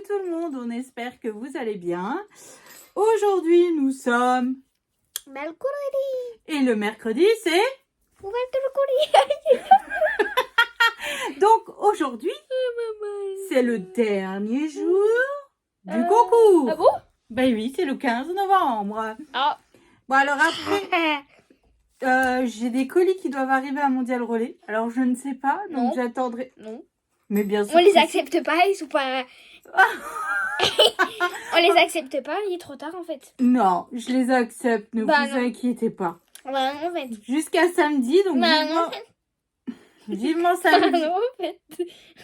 tout le monde, on espère que vous allez bien. Aujourd'hui, nous sommes... mercredi. Et le mercredi, c'est... Mercredi. Donc, aujourd'hui, c'est le dernier jour du concours. Ah bon? Ben oui, c'est le 15 novembre. Ah. Bon, alors après, j'ai des colis qui doivent arriver à Mondial Relais. Alors, je ne sais pas, donc Non. j'attendrai... Non. Mais bien sûr... On les que si. accepte pas, ils sont pas... On les accepte pas, il est trop tard en fait. Non, je les accepte, ne Bah vous non. inquiétez pas. Bah non en fait. Jusqu'à samedi, donc Bah non vivement, en fait. vivement Bah samedi. non en fait.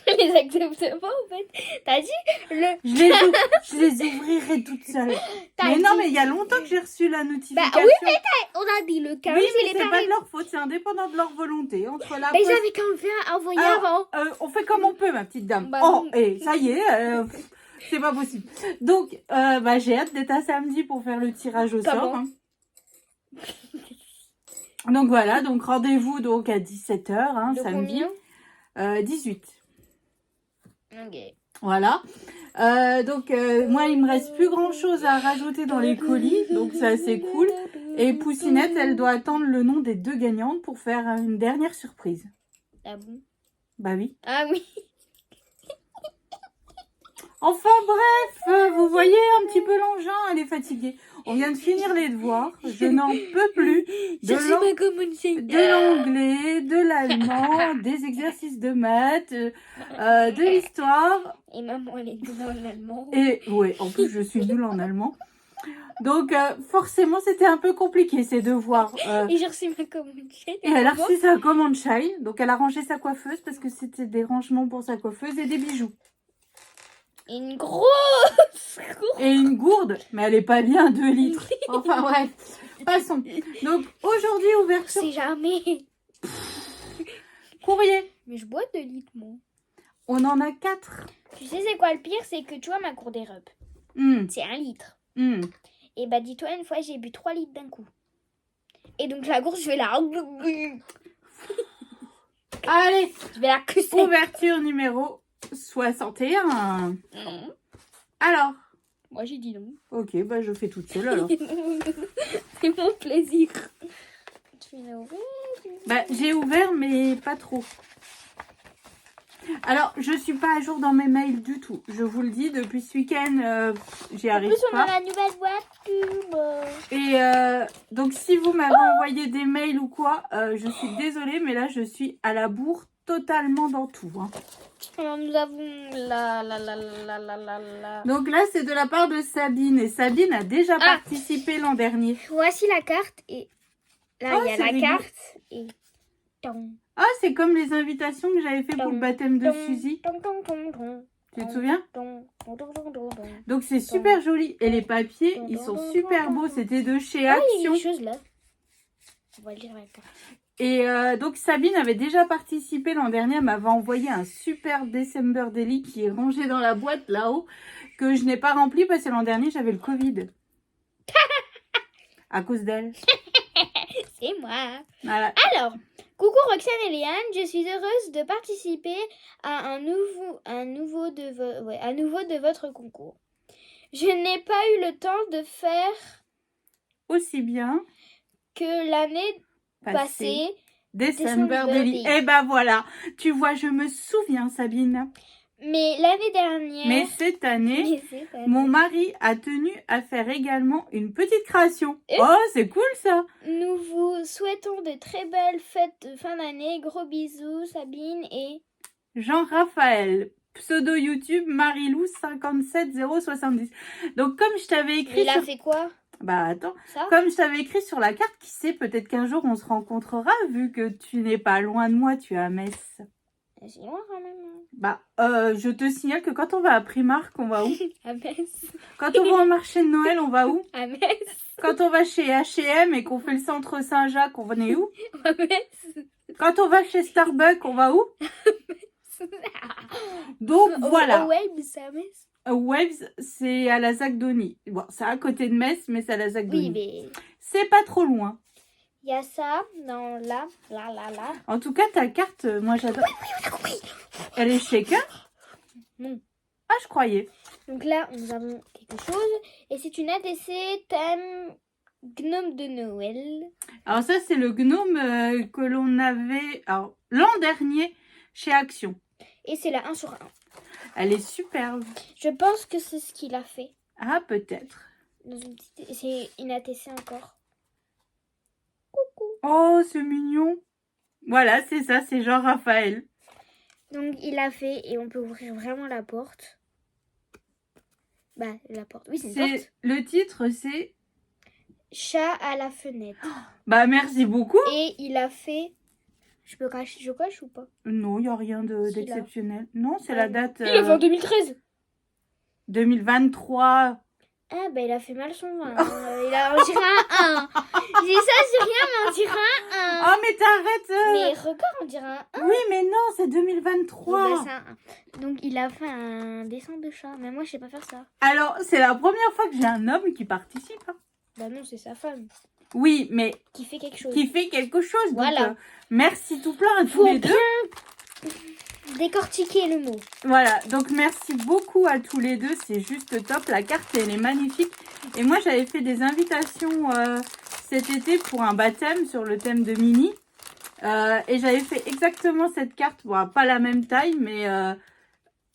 On les accepte pas en fait. T'as dit le... Je les ouvrirai toutes seules. T'as Mais non, dit- mais il y a longtemps que j'ai reçu la Bah notification. oui mais on a dit le 15, Oui, il mais est c'est pas arrivé. de leur faute, c'est indépendant de leur volonté. Entre la Mais poste- j'avais qu'à le faire envoyer Alors, avant. on fait comme on peut, ma petite dame. Bah Oh, non. et ça y est, c'est pas possible. Donc, bah, j'ai hâte d'être à samedi pour faire le tirage au Comment sort. Hein. Donc voilà, donc rendez-vous donc à 17h, hein, De samedi. combien 18. Ok. Voilà. Donc, moi, il me reste plus grand-chose à rajouter dans les colis. Donc, ça, c'est cool. Et Poussinette, elle doit attendre le nom des deux gagnantes pour faire une dernière surprise. Ah bon? Bah oui. Ah oui. Enfin, bref, vous voyez un petit peu l'engin, elle est fatiguée. On vient de finir les devoirs. Je n'en peux plus de l'anglais, de l'allemand, des exercices de maths, de l'histoire. Et maman, elle est douée en allemand. Et ouais, en plus, je suis nulle en allemand. Donc, forcément, c'était un peu compliqué, ces devoirs. Et j'ai reçu ma commande. Et elle a reçu sa commande Shine. Donc, elle a rangé sa coiffeuse parce que c'était des rangements pour sa coiffeuse et des bijoux. Et une grosse. Et une gourde, mais elle est pas bien 2 litres. Enfin, bref, passons. Donc, aujourd'hui, Je ouverture sais jamais. courrier. Mais je bois 2 litres, moi. On en a 4. Tu sais, c'est quoi le pire? C'est que tu vois, ma cour des robes, c'est 1 litre. Et bah, dis-toi, une fois, j'ai bu 3 litres d'un coup. Et donc, la course, je vais la. Allez, Je vais la cusser. ouverture numéro 61. Alors, Moi, j'ai dit non. ok, bah je fais toute seule alors. C'est mon plaisir. Tu l'as ouvert? Bah, j'ai ouvert, mais pas trop. Alors, je suis pas à jour dans mes mails du tout. Je vous le dis, depuis ce week-end, j'y En arrive plus, on a pas. la nouvelle voiture. Et donc, si vous m'avez envoyé des mails ou quoi, je suis désolée, mais là, je suis à la bourre totalement dans tout. Hein. Alors, nous avons la. Donc là, c'est de la part de Sabine. Et Sabine a déjà participé l'an dernier. Voici la carte. Et là, Oh, il y a c'est la rigolo. carte. Et. Ton, Ah, c'est comme les invitations que j'avais fait pour le baptême de Suzy. Tu te souviens? Donc c'est super joli. Et les papiers, ils sont super beaux. C'était de chez Ah, il y a Action. quelque chose là. On va le lire la carte. Et donc Sabine avait déjà participé l'an dernier. Elle m'avait envoyé un super December Daily qui est rangé dans la boîte là-haut. Que je n'ai pas rempli parce que l'an dernier j'avais le Covid. À cause d'elle. C'est moi. Voilà. Alors, coucou Roxane et Léane, je suis heureuse de participer à à nouveau de votre concours. Je n'ai pas eu le temps de faire Aussi bien que l'année passée. December Daily. Et ben voilà. Tu vois, je me souviens, Sabine. Mais l'année dernière. Mais cette année, mon mari a tenu à faire également une petite création. Oh, c'est cool ça. Nous vous souhaitons de très belles fêtes de fin d'année. Gros bisous, Sabine et Jean-Raphaël. Pseudo YouTube Marilou 57070. Donc comme je t'avais écrit il a fait quoi? Bah attends. Ça? Comme je t'avais écrit sur la carte, qui sait, peut-être qu'un jour on se rencontrera vu que tu n'es pas loin de moi, tu es à Metz. C'est loin quand même. Bah, je te signale que quand on va à Primark, on va où? À Metz. Quand on va au marché de Noël, on va où? À Metz. Quand on va chez H&M et qu'on fait le centre Saint-Jacques, on est où? À Metz. Quand on va chez Starbucks, on va où? Donc voilà. Waves, c'est à Metz. Waves, c'est à la Zagdonie. Bon, c'est à côté de Metz, mais c'est à la Zagdonie. Oui, mais C'est pas trop loin. il y a ça dans là. En tout cas, ta carte, moi j'adore. Oui, on a compris. Elle est shaker? Non. Ah, je croyais. Donc là, nous avons quelque chose. Et c'est une ATC thème gnome de Noël. Alors ça, c'est le gnome que l'on avait l'an dernier chez Action. Et c'est la 1 sur 1. Elle est superbe. Je pense que c'est ce qu'il a fait. Ah, peut-être. C'est une ATC encore. Oh, c'est mignon. Voilà, c'est ça, c'est Jean-Raphaël. Donc il a fait et on peut ouvrir vraiment la porte. Bah, la porte. Oui, c'est une porte. Le titre, c'est Chat à la fenêtre. Bah, merci beaucoup. Et il a fait... Je coche ou pas? Non, il n'y a rien d'exceptionnel. Non, c'est la date... Il a fait en 2013. 2023. Ah, bah il a fait mal son vin. On dirait un 1. Je dis ça, c'est rien, mais on dirait un 1. Oh, mais t'arrêtes. Mais regarde, on dirait un 1. Oui, mais non, c'est 2023. Donc, bah, c'est un 1. Donc il a fait un dessin de chat. Mais moi, je sais pas faire ça. Alors, c'est la première fois que j'ai un homme qui participe. Hein. Bah non, c'est sa femme. Oui, mais... Qui fait quelque chose. Qui fait quelque chose. Voilà. Donc, merci tout plein à tous les deux. Décortiquer le mot. Voilà, donc merci beaucoup à tous les deux, c'est juste top, la carte elle est magnifique. Et moi j'avais fait des invitations cet été pour un baptême sur le thème de Mini. Et j'avais fait exactement cette carte, bon pas la même taille mais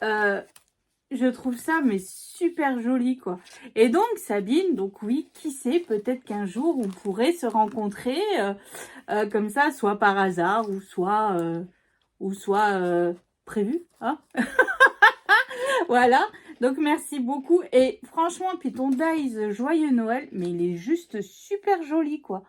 je trouve ça mais super joli quoi. Et donc Sabine, donc oui, qui sait, peut-être qu'un jour on pourrait se rencontrer comme ça, soit par hasard ou soit prévu, hein. Voilà, donc merci beaucoup. Et franchement, puis ton dice Joyeux Noël, mais il est juste super joli, quoi.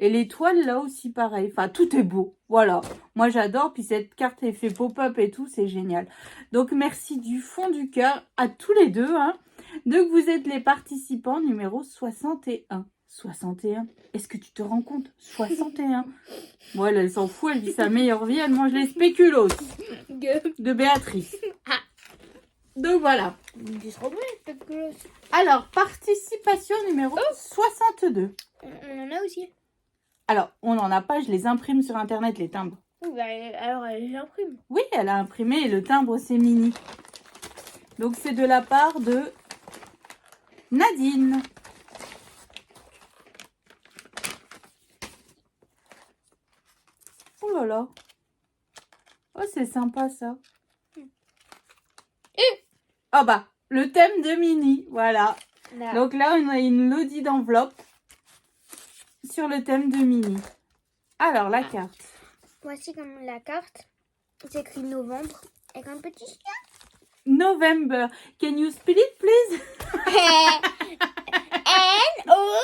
Et l'étoile, là aussi, pareil. Enfin, tout est beau. Voilà, moi j'adore. Puis cette carte effet pop-up et tout, c'est génial. Donc merci du fond du cœur à tous les deux, hein. Donc vous êtes les participants numéro 61. 61. Est-ce que tu te rends compte? 61. Bon, elle s'en fout, elle vit sa meilleure vie, elle mange les spéculoos de Béatrice. Donc voilà. Alors, participation numéro 62. On en a aussi. Alors, on n'en a pas, je les imprime sur internet, les timbres. Bah, alors, elle imprime. Oui, elle a imprimé et le timbre, c'est mini. Donc, c'est de la part de Nadine. Oh là là. Oh, c'est sympa ça. Oh bah, le thème de Mini, voilà. Là. Donc là, on a une lodi d'enveloppe sur le thème de Mini. Alors, la carte. Voici comme la carte. C'est écrit novembre avec un petit chien. November. Can you spell it, please? N-O-V-E-M-B-E-R.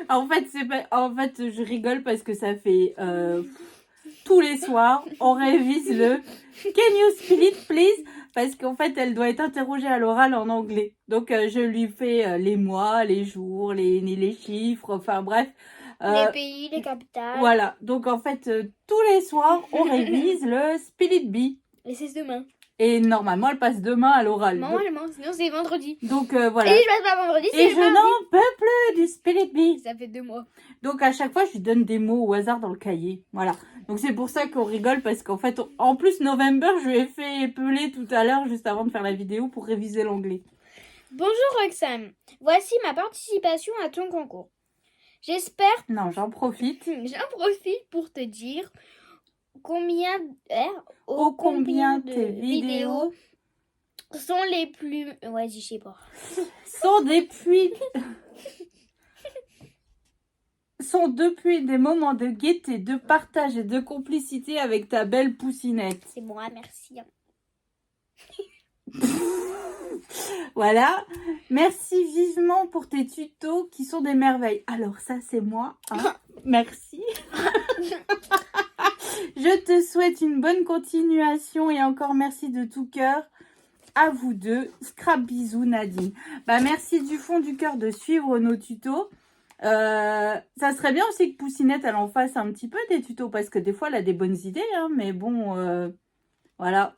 En fait, je rigole parce que ça fait tous les soirs, on révise le Can you spell it, please? Parce qu'en fait, elle doit être interrogée à l'oral en anglais. Donc, je lui fais les mois, les jours, les chiffres, enfin bref. Les pays, les capitales. Voilà. Donc, en fait, tous les soirs, on révise le spell it be. Et c'est demain. Et normalement, elle passe demain à l'oral. Normalement, sinon c'est vendredi. Donc, voilà. Et je passe pas vendredi, c'est Et je n'en peux plus du spell it be. Ça fait 2 mois. Donc, à chaque fois, je lui donne des mots au hasard dans le cahier. Voilà. Donc, c'est pour ça qu'on rigole parce qu'en fait, en plus, November, je lui ai fait épeler tout à l'heure juste avant de faire la vidéo pour réviser l'anglais. Bonjour Roxane. Voici ma participation à ton concours. J'espère... Non, j'en profite. J'en profite pour te dire combien tes vidéos sont les plus... Ouais, je sais pas. sont depuis des moments de gaieté, de partage et de complicité avec ta belle poussinette. C'est moi, merci. Voilà. Merci vivement pour tes tutos qui sont des merveilles. Alors ça, c'est moi. Hein. Merci. Je te souhaite une bonne continuation et encore merci de tout cœur à vous deux. Scrap bisous Nadine. Bah, merci du fond du cœur de suivre nos tutos. Ça serait bien aussi que Poussinette elle en fasse un petit peu des tutos parce que des fois elle a des bonnes idées hein, mais bon voilà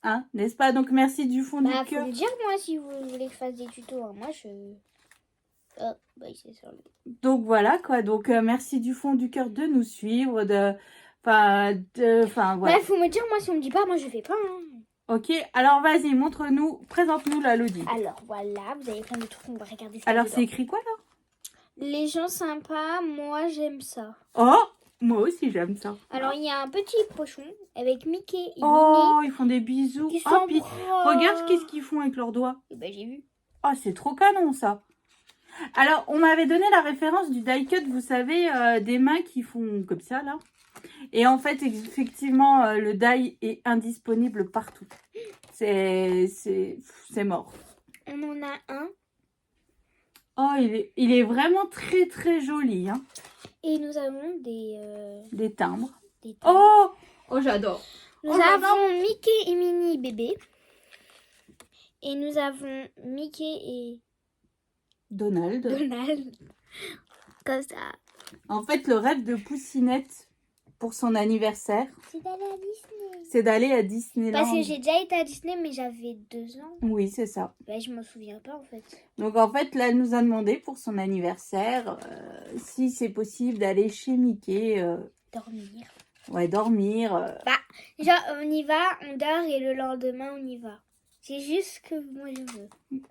hein, n'est-ce pas? Donc merci du fond du cœur. Faut me dire moi si vous voulez que je fasse des tutos hein. Moi je... Oh, bah, c'est sur le... Donc voilà quoi, donc merci du fond du cœur de nous suivre, Enfin, voilà. Bah, faut me dire, moi, si on me dit pas, moi, je fais pas. Hein. Ok, alors vas-y, montre-nous, présente-nous la Lodi. Alors, voilà, vous avez plein de trucs, on va regarder ça. Alors, c'est écrit quoi, là? Les gens sympas, moi, j'aime ça. Oh, moi aussi, j'aime ça. Alors, il y a un petit pochon avec Mickey et Oh, Minnie. ils font des bisous. Qui Oh, sont puis, proches. regarde qu'est-ce qu'ils font avec leurs doigts. Eh ben, j'ai vu. Oh, c'est trop canon, ça. Alors, on m'avait donné la référence du die cut, vous savez, des mains qui font comme ça, là. Et en fait, effectivement, le die est indisponible partout. C'est mort. On en a un. Oh, il est vraiment très, très joli, hein. Et nous avons Des timbres. des timbres. Oh, oh j'adore. Nous Oh, j'adore. avons Mickey et Minnie bébé. Et nous avons Mickey et Donald. Donald. Comme ça. En fait, le rêve de Poussinette pour son anniversaire, C'est d'aller à Disney. c'est d'aller à Disneyland. Parce que j'ai déjà été à Disney, mais j'avais 2 ans. Oui, c'est ça. Bah, je m'en souviens pas en fait. Donc, en fait, là, elle nous a demandé pour son anniversaire si c'est possible d'aller chez Mickey. Dormir. Ouais, dormir. Genre, on y va, on dort et le lendemain, on y va. C'est juste ce que moi je veux.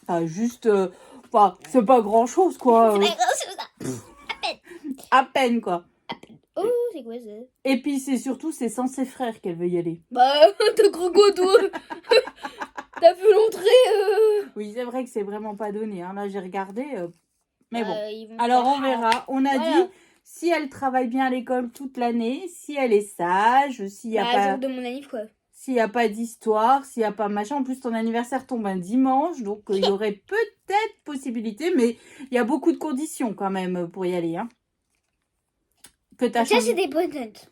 Enfin, juste... Enfin, c'est pas grand-chose, quoi. C'est pas grand-chose. À peine, quoi. Oh, c'est quoi ça? Et puis, c'est surtout, c'est sans ses frères qu'elle veut y aller. Bah, t'as gros toi. T'as vu l'entrée Oui, c'est vrai que c'est vraiment pas donné. Hein. Là, j'ai regardé. Mais bon. Ils vont Alors, faire on verra. On a Voilà. dit, si elle travaille bien à l'école toute l'année, si elle est sage, s'il n'y a, Bah, jour de mon anniv, quoi. s'il y a pas d'histoire, s'il n'y a pas machin. En plus, ton anniversaire tombe un dimanche. Donc, il y aurait peut-être possibilité. Mais il y a beaucoup de conditions quand même pour y aller. Hein. Que t'as Ça, changé. c'est des bonnes notes.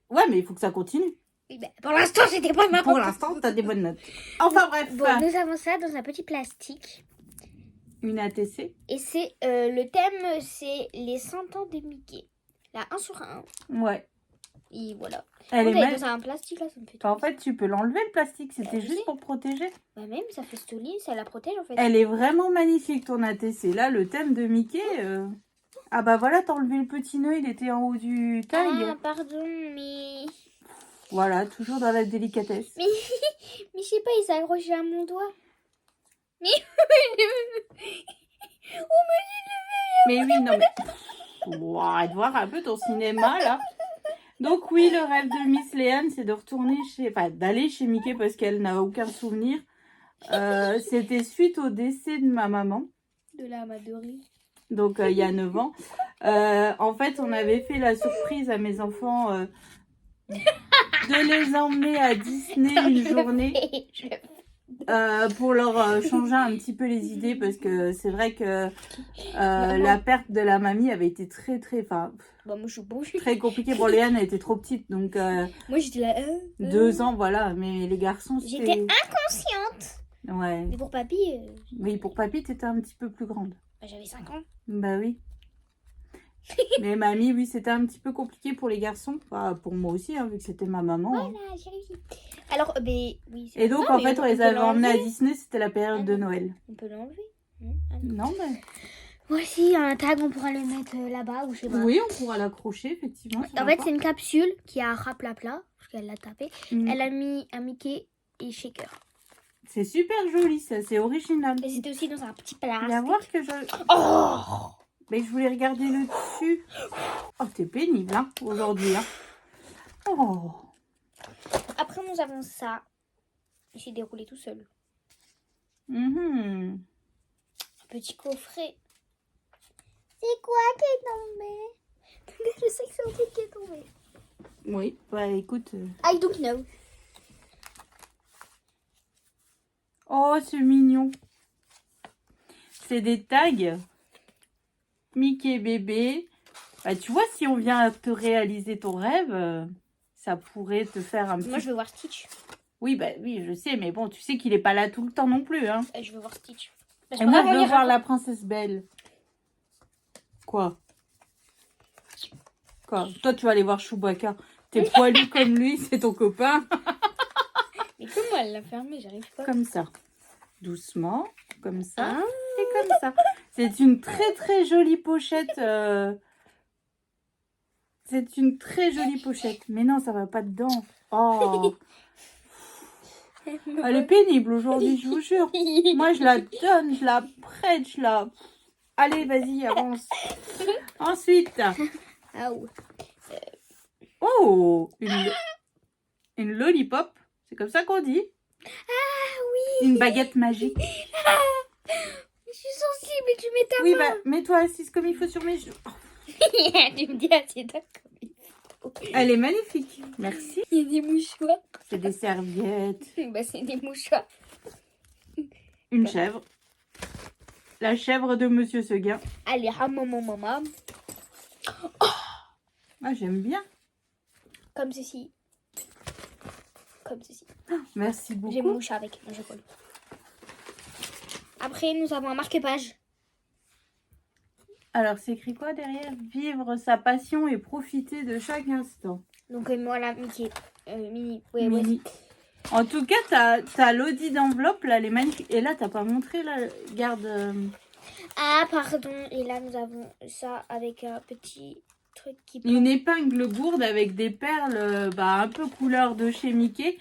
Ouais, mais il faut que ça continue. Oui, bah, pour l'instant, c'était pas ma Pour l'instant, t'as des bonnes notes. Enfin, bref. Bon, nous avons ça dans un petit plastique. Une ATC. Et c'est le thème, c'est les 100 ans de Mickey. La 1 sur 1. Ouais. Et voilà. Elle est Dans un plastique là, ça me fait En trop fait, tu peux l'enlever le plastique. C'était je juste sais. pour protéger. Bah même, ça fait stoli, ça la protège en fait. Elle est vraiment magnifique ton ATC. Là, le thème de Mickey. Ah bah voilà, t'as enlevé le petit nœud, il était en haut du tag. Ah, pardon, mais... Voilà, toujours dans la délicatesse. Mais je sais pas, il s'est accroché à mon doigt. Mais... Mais oui, non mais... Wow, arrête de voir un peu ton cinéma, là. Donc oui, le rêve de Miss Léane, c'est de retourner chez... Enfin, d'aller chez Mickey parce qu'elle n'a aucun souvenir. C'était suite au décès de ma maman. De la Madorie. Donc, il y a 9 ans. En fait, on avait fait la surprise à mes enfants de les emmener à Disney une journée pour leur changer un petit peu les idées parce que c'est vrai que la perte de la mamie avait été très, très, Bah, moi, je suis bouche. très compliquée pour Léane. Elle était trop petite, donc Moi, j'étais là... 2 ans, voilà. Mais les garçons, J'étais c'était... inconsciente. Ouais. Mais pour papy, Oui, pour papy, t'étais un petit peu plus grande. j'avais 5 ans. Bah oui. Mais mamie, oui, c'était un petit peu compliqué pour les garçons. Enfin, pour moi aussi, hein, vu que c'était ma maman. Hein. Voilà, j'ai réussi. Alors, ben oui. Et donc, Non, en mais fait, on les peut avait emmenés à l'enlever. Disney, c'était la période de Noël. On peut l'enlever. Non, ah non. Non, mais... Voici un tag, on pourra le mettre là-bas ou je sais pas. Oui, on pourra l'accrocher, effectivement. En fait, c'est une capsule qui a un raplapla, parce qu'elle l'a tapé. Elle a mis un Mickey et Shaker. C'est super joli, ça, c'est original. Et c'était aussi dans un petit Il plastique. va voir que je... Oh, Mais je voulais regarder le dessus. Oh, t'es pénible, hein, aujourd'hui. Hein. Oh. Après, nous avons ça. Il s'est déroulé tout seul. Mhm. Un petit coffret. C'est quoi qui est tombé? Je sais que c'est un truc qui est tombé. Oui, bah écoute... I don't know. Oh, c'est mignon. C'est des tags. Mickey bébé. Bah, tu vois, si on vient te réaliser ton rêve, ça pourrait te faire un petit... Moi, je veux voir Stitch. Oui, bah oui, je sais, mais bon, tu sais qu'il est pas là tout le temps non plus, hein. Je veux voir Stitch. Et moi, je veux voir la princesse Belle. Quoi? Quoi? Toi, tu vas aller voir Chewbacca. T'es poilu comme lui, c'est ton copain. Mais comment elle l'a fermé? J'arrive pas. Comme ça. Doucement, comme ça. Ah. Et comme ça. C'est une très très jolie pochette. C'est une très jolie pochette. Mais non, ça va pas dedans. Oh, elle est pénible aujourd'hui, je vous jure. Moi, je la donne, je la prête, je la... Allez, vas-y, avance. Ensuite. Ah ouais. Oh, une lollipop. C'est comme ça qu'on dit. Ah oui. Une baguette magique. Je suis sensible et tu mets ta Oui, main. bah, mets-toi assise comme il faut sur mes genoux. Tu me dis assieds-toi comme il faut. Elle est magnifique. Merci. Il y a des mouchoirs. C'est des serviettes. Bah c'est des mouchoirs. Une chèvre. La chèvre de Monsieur Seguin. Allez, maman. Ah, j'aime bien. Comme ceci. Comme ceci. Merci J'ai mon beaucoup. mouchoir avec. Je colle. Après, nous avons un marque-page. Alors, c'est écrit quoi derrière? Vivre sa passion et profiter de chaque instant. Donc voilà, Mickey. Mini. Ouais, Mini. En tout cas, t'as l'audit d'enveloppe, là, elle est magnifique. Et là, t'as pas montré, là, garde... Ah, pardon. Et là, nous avons ça avec un petit truc qui... Une épingle gourde avec des perles un peu couleur de chez Mickey.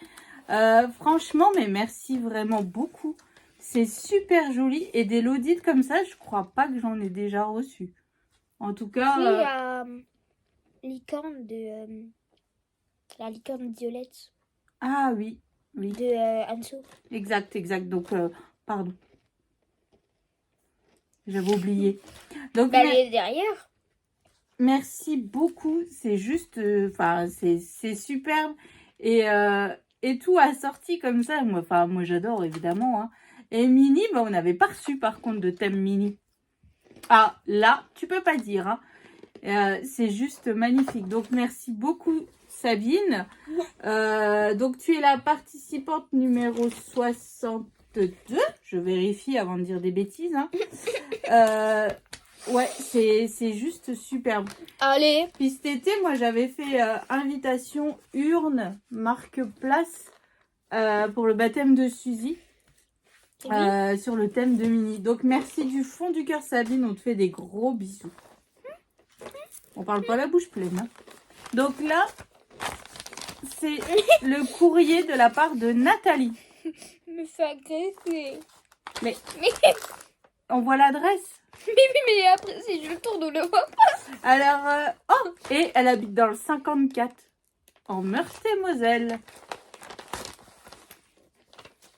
Franchement, mais merci vraiment beaucoup. C'est super joli. Et des lodites comme ça, je crois pas que j'en ai déjà reçu. En tout cas... Oui, la licorne de... la licorne violette Ah oui, oui. de Anso. Exact. Donc, pardon. J'avais oublié. Donc, Elle est derrière. merci beaucoup. C'est juste... c'est superbe. Et tout assorti comme ça. Moi j'adore, évidemment. Hein. Et Mini, on n'avait pas reçu, par contre, de thème Mini. Ah, là, tu peux pas dire. Hein. C'est juste magnifique. Donc, merci beaucoup, Sabine. Donc, tu es la participante numéro 62. Je vérifie avant de dire des bêtises. Hein. Ouais, c'est juste superbe. Allez. Puis cet été, moi, j'avais fait invitation urne, marque place pour le baptême de Suzy. Sur le thème de Mini. Donc, merci du fond du cœur, Sabine. On te fait des gros bisous. On parle pas la bouche pleine. Hein. Donc là, c'est le courrier de la part de Nathalie. Je me fais agresser. Mais on voit l'adresse. Mais après, si je le tourne, on le voit pas. Alors, et elle habite dans le 54, en Meurthe-et-Moselle.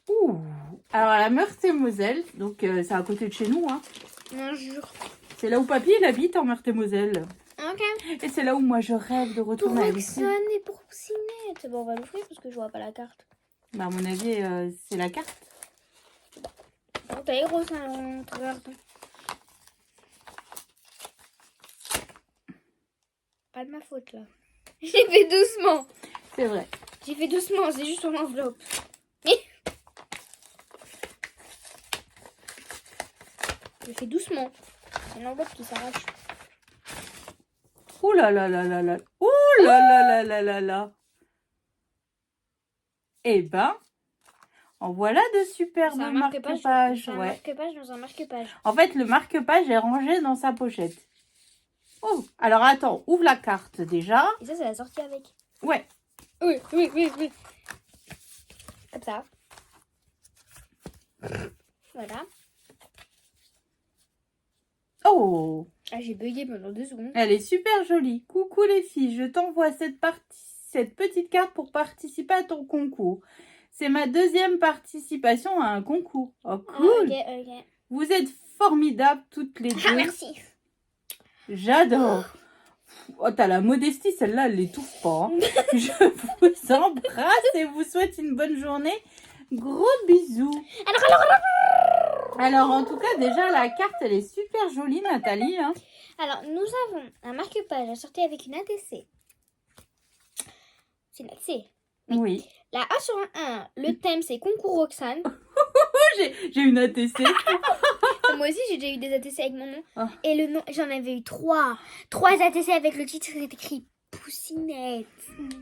Ouh. Alors, la Meurthe-et-Moselle, donc c'est à côté de chez nous. Hein. Non, jure. C'est là où papy il habite, en Meurthe-et-Moselle. Ok. Et c'est là où moi je rêve de Pour retourner habiter. Roxane et pour Poucinette. Bon, on va l'ouvrir parce que je vois pas la carte. Bah, à mon avis, c'est la carte. Bon, t'as les Roxane, regarde. Pas de ma faute là. J'ai fait doucement. C'est vrai. J'ai fait doucement, c'est juste son enveloppe. J'ai fait doucement. C'est une enveloppe qui s'arrache. Ouh là là là là là. Ouh là là là là là là. Eh ben, en voilà de superbes C'est un marque-pages. marque-page. C'est un Ouais. marque-page dans un marque-page. En fait, le marque-page est rangé dans sa pochette. Oh, alors attends, ouvre la carte déjà. Et ça, c'est la sortie avec. Ouais. Oui. Comme ça. Voilà. Oh, Ah, j'ai bugué pendant 2 secondes. elle est super jolie. Coucou les filles, je t'envoie cette petite carte pour participer à ton concours. C'est ma deuxième participation à un concours. Oh, cool. Ah, ok. Vous êtes formidables toutes les deux. Ah, merci. J'adore. Oh, t'as la modestie, celle-là, elle l'étouffe pas. Hein. Je vous embrasse et vous souhaite une bonne journée. Gros bisous. Alors, en tout cas, déjà, la carte, elle est super jolie, Nathalie. Hein. Alors, nous avons un marque-page assorti avec une ATC. C'est une ATC. Oui. La A sur un 1, le thème c'est concours Roxane. J'ai une ATC. Moi aussi j'ai déjà eu des ATC avec mon nom. Oh. Et le nom, j'en avais eu 3. 3 ATC avec le titre, c'est écrit Poucinette.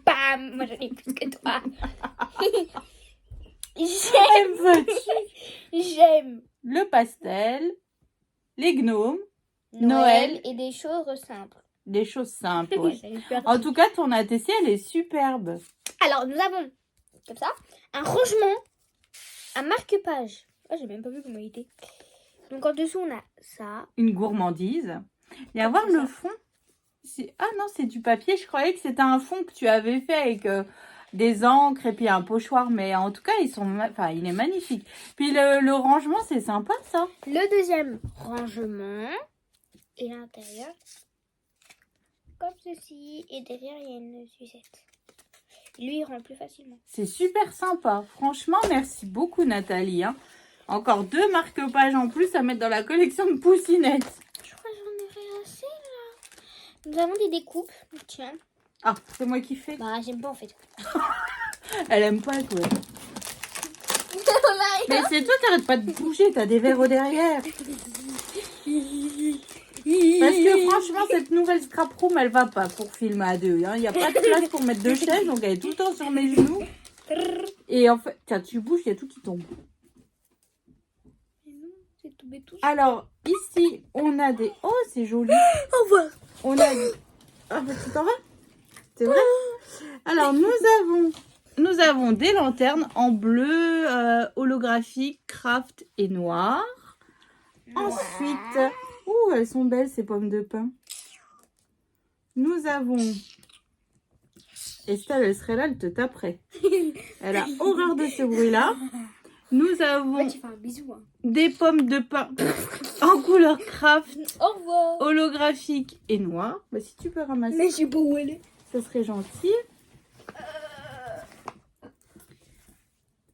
Bam. Moi j'en ai plus que toi. J'aime Le pastel, les gnomes, Noël et des choses simples. Des choses simples, ouais. En tout cas, ton ATC, elle est superbe. Alors, nous avons, comme ça, un rangement, un marque-page. Oh, j'ai même pas vu comment il était. Donc, en dessous, on a ça. Une gourmandise. Et avoir le fond. Ah non, c'est du papier. Je croyais que c'était un fond que tu avais fait avec des encres et puis un pochoir. Mais en tout cas, il est magnifique. Puis le rangement, c'est sympa, ça. Le deuxième rangement. Et l'intérieur. Comme ceci. Et derrière, il y a une sucette. Lui, il rend plus facilement. C'est super sympa. Franchement, merci beaucoup, Nathalie. Hein. Encore 2 marque-pages en plus à mettre dans la collection de poussinettes. Je crois que j'en aurai assez, là. Nous avons des découpes. Tiens. Ah, c'est moi qui fais. Bah, j'aime pas, en fait. Elle aime pas, toi. Mais c'est toi, t'arrêtes pas de bouger. T'as des verres au derrière. Parce que franchement, cette nouvelle scrap room, elle va pas pour filmer à 2. Il n'y a pas de place pour mettre 2 chaises, donc elle est tout le temps sur mes genoux. Et en fait, tiens, tu bouges, il y a tout qui tombe. C'est tombé tout. Alors, ici, on a des... Oh, c'est joli. Au revoir. On a des... Ah, bah, tu t'en vas? C'est vrai? Alors, nous avons des lanternes en bleu, holographique, craft et noir. Ensuite... Oh, elles sont belles, ces pommes de pin. Nous avons... Estelle, elle serait là, elle te taperait. Elle a horreur de ce bruit-là. Nous avons Tu fais un bisou, hein. des pommes de pin en couleur craft, Au revoir. holographique et noir. Bah, si tu peux ramasser, Mais je sais pas où elle est. ça serait gentil.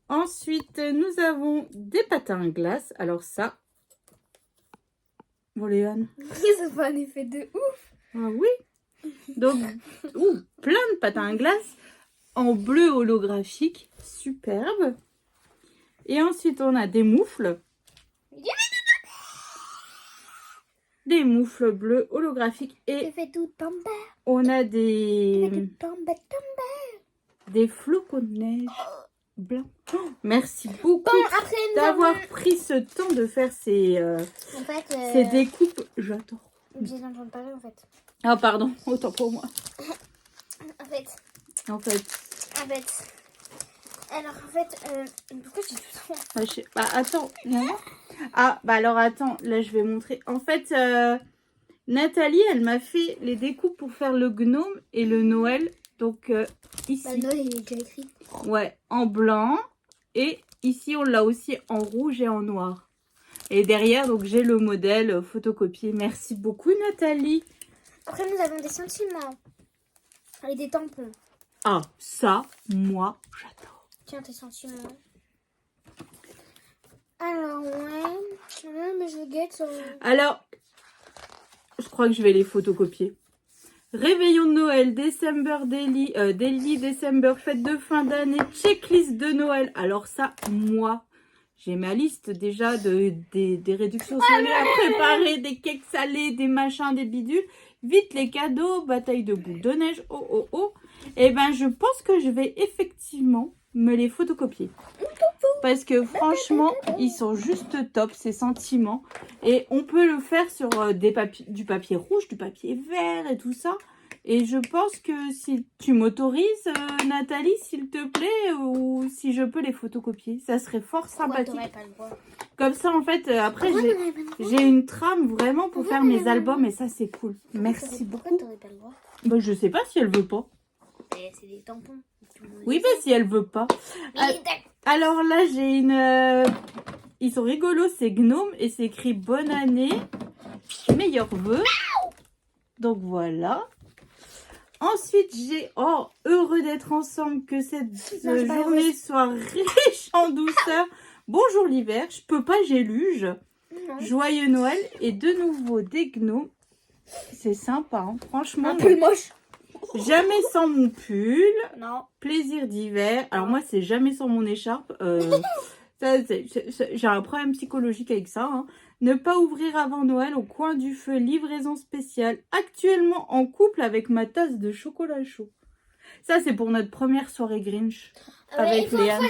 Ensuite, nous avons des patins à glace. Alors ça... Bon, Léane. Ça fait un effet de ouf. Ah oui. Donc, plein de patins à glace en bleu holographique. Superbe. Et ensuite, on a des moufles. Des moufles bleus holographiques. Et fait tout tomber. on a des flocons de neige blancs. Oh, merci beaucoup Après, nous d'avoir avons... pris ce temps de faire ces En fait, ces découpes. J'adore. j'ai entendu parler, en fait. Ah, pardon. Autant pour moi. En fait... Alors, en fait, pourquoi j'ai tout ça? Bah, attends. Ah, bah alors attends. Là, je vais montrer. En fait, Nathalie, elle m'a fait les découpes pour faire le gnome et le Noël. Donc, ici. Bah, Noël, il est déjà écrit. Ouais, en blanc. Et ici, on l'a aussi en rouge et en noir. Et derrière, donc, j'ai le modèle photocopié. Merci beaucoup, Nathalie. Après, nous avons des sentiments. Et des tampons. Ah, ça, moi, j'adore. Tiens, tes sentiments. Alors, ouais. Mais je guette. Alors, je crois que je vais les photocopier. Réveillon de Noël, December Daily, December, fête de fin d'année, checklist de Noël. Alors ça, moi, j'ai ma liste déjà des réductions salées à préparer, des cakes salés, des machins, des bidules. Vite les cadeaux, bataille de boules de neige, oh. Et ben, je pense que je vais effectivement me les photocopier. Parce que franchement, ils sont juste top, ces sentiments. Et on peut le faire sur du papier rouge, du papier vert et tout ça. Et je pense que si tu m'autorises, Nathalie, s'il te plaît, ou si je peux les photocopier, ça serait fort sympathique. Ouais, pas le droit. Comme ça, en fait, après, j'ai une trame vraiment pour faire mes albums et ça, c'est cool. Merci beaucoup. Pourquoi t'aurais pas le droit? Bah, je sais pas si elle veut pas. C'est des tampons. Oui, mais si elle veut pas. Alors là, j'ai une... Ils sont rigolos, c'est Gnome et c'est écrit bonne année, meilleurs vœux. Donc voilà. Ensuite, j'ai... Oh, heureux d'être ensemble, que cette journée soit riche en douceur. Bonjour l'hiver, je peux pas, j'ai luge. Joyeux Noël et de nouveau des gnomes. C'est sympa, hein. Franchement. Un peu moche. Jamais sans mon pull. Non. Plaisir d'hiver. Alors moi, c'est jamais sans mon écharpe. J'ai un problème psychologique avec ça. Hein. Ne pas ouvrir avant Noël au coin du feu. Livraison spéciale. Actuellement en couple avec ma tasse de chocolat chaud. Ça, c'est pour notre première soirée Grinch. Avec Léane.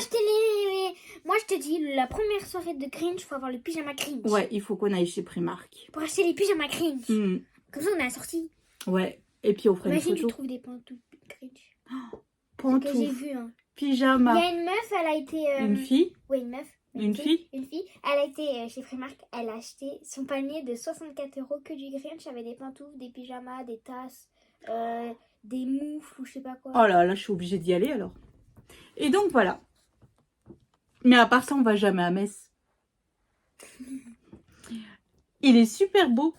Moi, je te dis, la première soirée de Grinch, il faut avoir le pyjama Grinch. Ouais, il faut qu'on aille chez Primark. Pour acheter les pyjamas Grinch. Comme ça, on a la sortie. Ouais. Et puis on fera une Imagine, tu photo. trouves des pantoufles cringe. Que j'ai Pantoufles, vu, hein. Il pyjama. y a une meuf, elle a été... Une fille. Oui, une meuf. Une fille. Une fille. Elle a été chez Primark. Elle a acheté son panier de 64 € que du Grinch. Avec des pantoufles, des pyjamas, des tasses, des moufles ou je sais pas quoi. Oh là là, je suis obligée d'y aller alors. Et donc voilà. Mais à part ça, on va jamais à Metz. Il est super beau.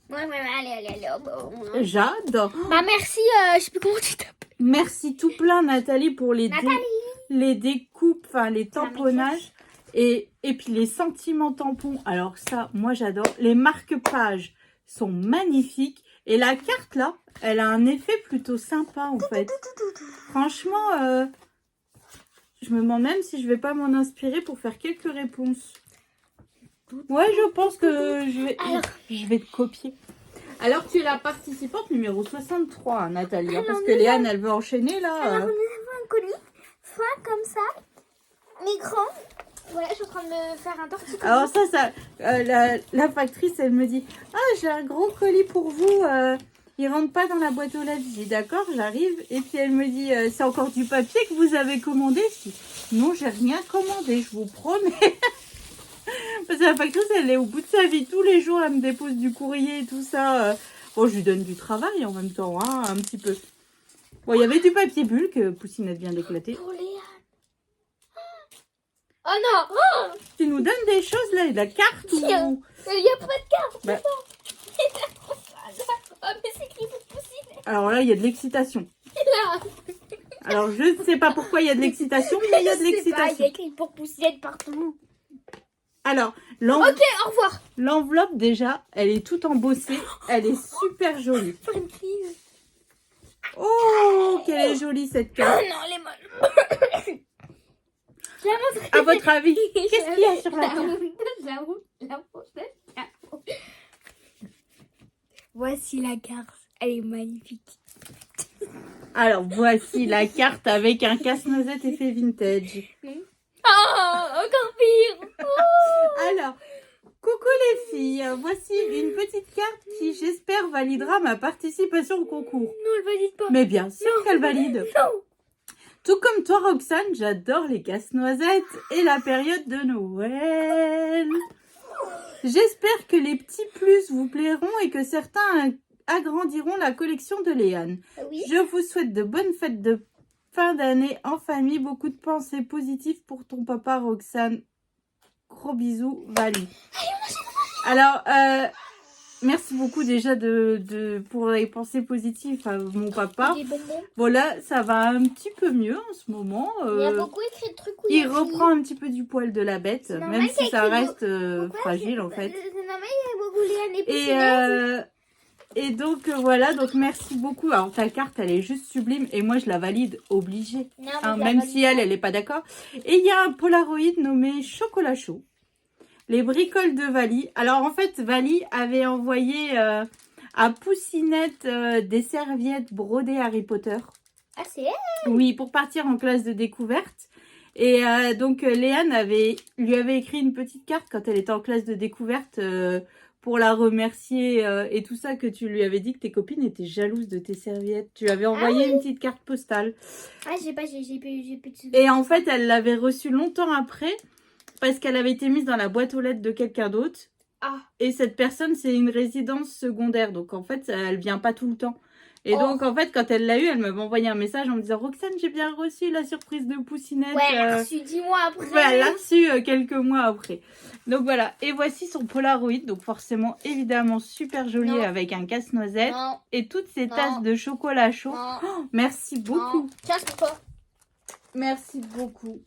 Ouais, allez. Oh, bon. J'adore. Bah merci, je sais plus comment tu t'appelles. Merci tout plein Nathalie pour les Nathalie. découpes, enfin les tamponnages et puis les sentiments tampons. Alors ça, moi j'adore. Les marque-pages sont magnifiques et la carte là, elle a un effet plutôt sympa en fait. Franchement, je me demande même si je vais pas m'en inspirer pour faire quelques réponses. Ouais, je pense que je vais te copier. Alors, tu es la participante numéro 63, Nathalie. Alors, parce que Léane, elle veut enchaîner, là. Alors, nous avons un colis, soit comme ça, mais grand. Voilà, je suis en train de me faire un torticolis. Alors, ça la factrice, elle me dit « Ah, j'ai un gros colis pour vous. Il rentre pas dans la boîte aux lettres. » Je dis « D'accord, j'arrive. » Et puis, elle me dit « C'est encore du papier que vous avez commandé ?» Je dis « Non, j'ai rien commandé, je vous promets. » Parce que la factrice, elle est au bout de sa vie. Tous les jours, elle me dépose du courrier et tout ça. Bon, je lui donne du travail en même temps, hein, un petit peu. Bon, il y avait du papier bulle que Poussinette vient d'éclater. Pour Léane. Oh non. Oh, Tu nous donnes des choses, là, la carte ou... il n'y a pas de carte. Bah. Oh, mais c'est écrit pour Poussine. Alors là, il y a de l'excitation. Là. Alors, je ne sais pas pourquoi il y a de l'excitation, mais il y a de Il y a l'excitation. écrit pour Poussine partout. Alors, Ok, au revoir. l'enveloppe, déjà, elle est toute embossée. Elle est super jolie. Faire une crise. Oh, qu'elle est jolie, cette Oh carte. non, elle est molle. Je la montre. À votre avis, qu'est-ce qu'il y a sur la carte? Voici la carte. Elle est magnifique. Alors, voici la carte avec un casse-noisette effet vintage. Oh, encore pire. Alors, coucou les filles, voici une petite carte qui, j'espère, validera ma participation au concours. Non, elle valide pas. Mais bien sûr qu'elle valide. Non. Tout comme toi, Roxane, j'adore les casse-noisettes et la période de Noël. J'espère que les petits plus vous plairont et que certains agrandiront la collection de Léane. Oui. Je vous souhaite de bonnes fêtes de fin d'année en famille, beaucoup de pensées positives pour ton papa, Roxane. Gros bisous, Vali. Alors, merci beaucoup déjà pour les pensées positives à mon papa. Des bonbons. Bon là, ça va un petit peu mieux en ce moment. Il y a beaucoup écrit de trucs où Il reprend un petit peu du poil de la bête, C'est même normal si ça qu'il y ait reste fragile en fait. C'est normal, il y a beaucoup Léane et Poussine. Et donc voilà, donc merci beaucoup. Alors ta carte, elle est juste sublime et moi je la valide obligée. Non, Hein, je la même valide si elle est pas d'accord. Et il y a un Polaroid nommé Chocolat Chaud. Les bricoles de Vali. Alors en fait, Vali avait envoyé à Poussinette des serviettes brodées Harry Potter. Ah, c'est elle. Oui, pour partir en classe de découverte. Et donc Léane lui avait écrit une petite carte quand elle était en classe de découverte pour la remercier et tout ça, que tu lui avais dit que tes copines étaient jalouses de tes serviettes. Tu avais envoyé une petite carte postale. Ah, j'ai plus de souvenirs. Et en fait, elle l'avait reçue longtemps après parce qu'elle avait été mise dans la boîte aux lettres de quelqu'un d'autre. Ah. Et cette personne, c'est une résidence secondaire. Donc en fait, elle vient pas tout le temps. Et donc, en fait, quand elle l'a eu, elle m'avait envoyé un message en me disant « Roxane, j'ai bien reçu la surprise de Poussinette. » Ouais, elle l'a reçu 10 mois après. Ouais, elle l'a reçu quelques mois après. Donc voilà, et voici son Polaroid. Donc forcément, évidemment, super joli Non. avec un casse-noisette. Non. Et toutes ces Non. tasses de chocolat chaud. Non. Oh, merci beaucoup. Non. Tiens, c'est pour toi. Merci beaucoup.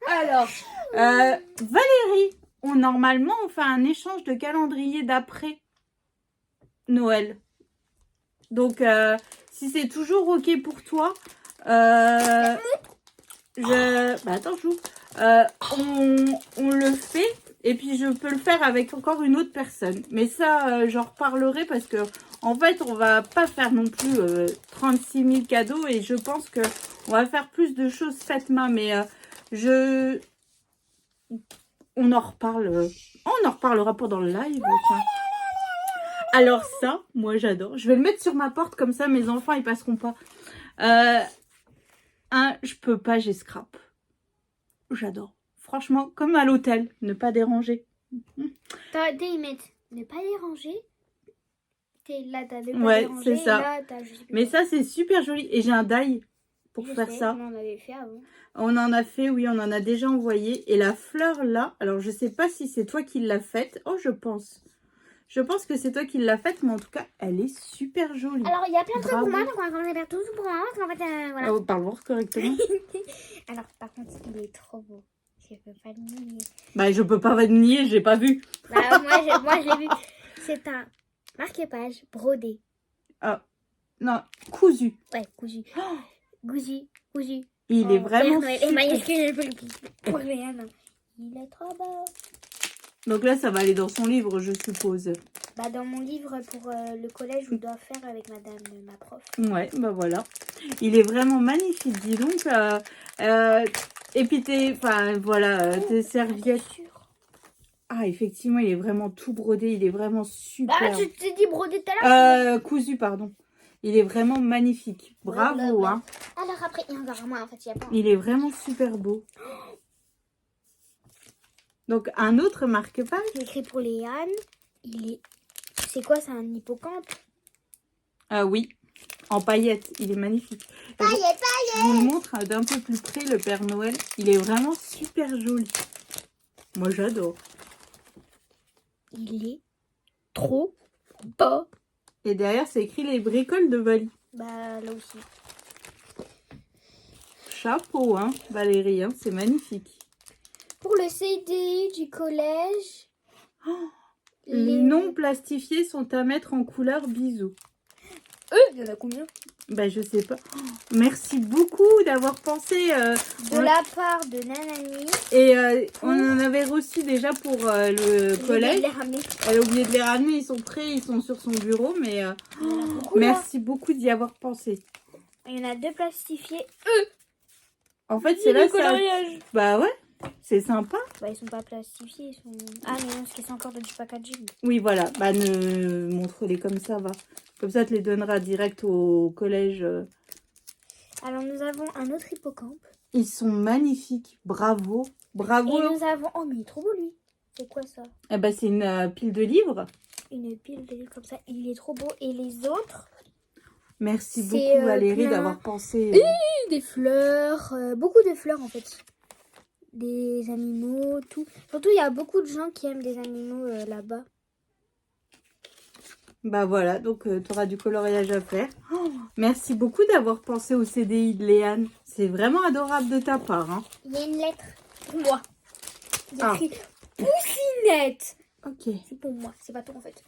Alors, Valérie, normalement, on fait un échange de calendrier d'après Noël. Donc, si c'est toujours OK pour toi, bah, attends, je on le fait. Et puis, je peux le faire avec encore une autre personne. Mais ça, j'en reparlerai parce que, en fait, on va pas faire non plus 36 000 cadeaux. Et je pense que on va faire plus de choses faites main. Mais on en reparle. On en reparlera pendant le live. Tiens. Alors ça, moi j'adore. Je vais le mettre sur ma porte, comme ça mes enfants ils passeront pas. Je peux pas, j'ai scrap. J'adore. Franchement, comme à l'hôtel, ne pas déranger. T'as ils mettent ne pas déranger. Là, t'as ne pas Ouais, déranger. c'est ça. Et là, t'as je sais plus Mais quoi. ça, c'est super joli. Et j'ai un die pour Je faire sais, ça. on en avait fait avant. On en a fait, oui, on en a déjà envoyé. Et la fleur là, alors je sais pas si c'est toi qui l'as faite. Oh, je pense. Je pense que c'est toi qui l'as faite, mais en tout cas, elle est super jolie. Alors, il y a plein de trucs Bravo. pour moi, donc on va commencer par tout pour moi. En fait, voilà. Oh, parle voir correctement. Alors, par contre, il est trop beau. Je peux pas le nier. Bah, je peux pas le nier, j'ai pas vu. Bah, moi, je l'ai vu. C'est un marque-page brodé. Ah, non, cousu. Ouais, cousu. Cousu. Il est vraiment Et super. majuscule pour Léane. Il est trop beau. Donc là, ça va aller dans son livre, je suppose. Bah, dans mon livre pour le collège, je dois faire avec madame, ma prof. Ouais, bah voilà. Il est vraiment magnifique, dis donc. Et puis tes serviettes. Ah, effectivement, il est vraiment tout brodé. Il est vraiment super. Bah, tu t'es dit brodé tout à l'heure. Cousu, pardon. Il est vraiment magnifique. Bravo, hein. Alors après, il y a encore moi, en fait, il y a pas. Il est vraiment super beau. Donc, un autre marque-page. J'ai écrit pour Léane. Il est... C'est quoi, c'est un hippocampe? Oui, en paillettes. Il est magnifique. Je vous le montre d'un peu plus près, le Père Noël. Il est vraiment super joli. Moi, j'adore. Il est trop beau. Et derrière, c'est écrit les bricoles de Valie. Bah, là aussi. Chapeau, hein, Valérie, hein, c'est magnifique. Pour le CDI du collège... Les noms plastifiés sont à mettre en couleur bisous. Il y en a combien? Bah, je sais pas. Merci beaucoup d'avoir pensé. De la part de Nanani. Et on en avait reçu déjà pour le collège. Les ramener. Elle a oublié de les ramener. Ils sont prêts, ils sont sur son bureau. Mais Beaucoup, merci beaucoup d'y avoir pensé. Il y en a 2 plastifiés. En fait, c'est là ça. coloriage. Bah ouais, c'est sympa. Bah, ils sont pas plastifiés. Ils sont... Ah, mais non, parce que c'est encore du packaging. Oui, voilà. Bah, montre-les comme ça, va. Comme ça, tu les donneras direct au collège. Alors, nous avons un autre hippocampe. Ils sont magnifiques. Bravo. Bravo. Et nous avons... Oh, mais il est trop beau, lui. C'est quoi ça? Eh ben, c'est une pile de livres. Une pile de livres comme ça. Il est trop beau. Et les autres? Merci C'est, beaucoup, Valérie, plein. d'avoir pensé. Des fleurs. Beaucoup de fleurs, en fait. Des animaux, tout. Surtout, il y a beaucoup de gens qui aiment des animaux là-bas. Bah voilà, donc tu auras du coloriage à faire. Oh, merci beaucoup d'avoir pensé au CDI de Léane. C'est vraiment adorable de ta part. Hein. Il y a une lettre pour moi. J'ai Ah. écrit Poussinette. Ok. C'est pour moi, c'est pas tout en fait.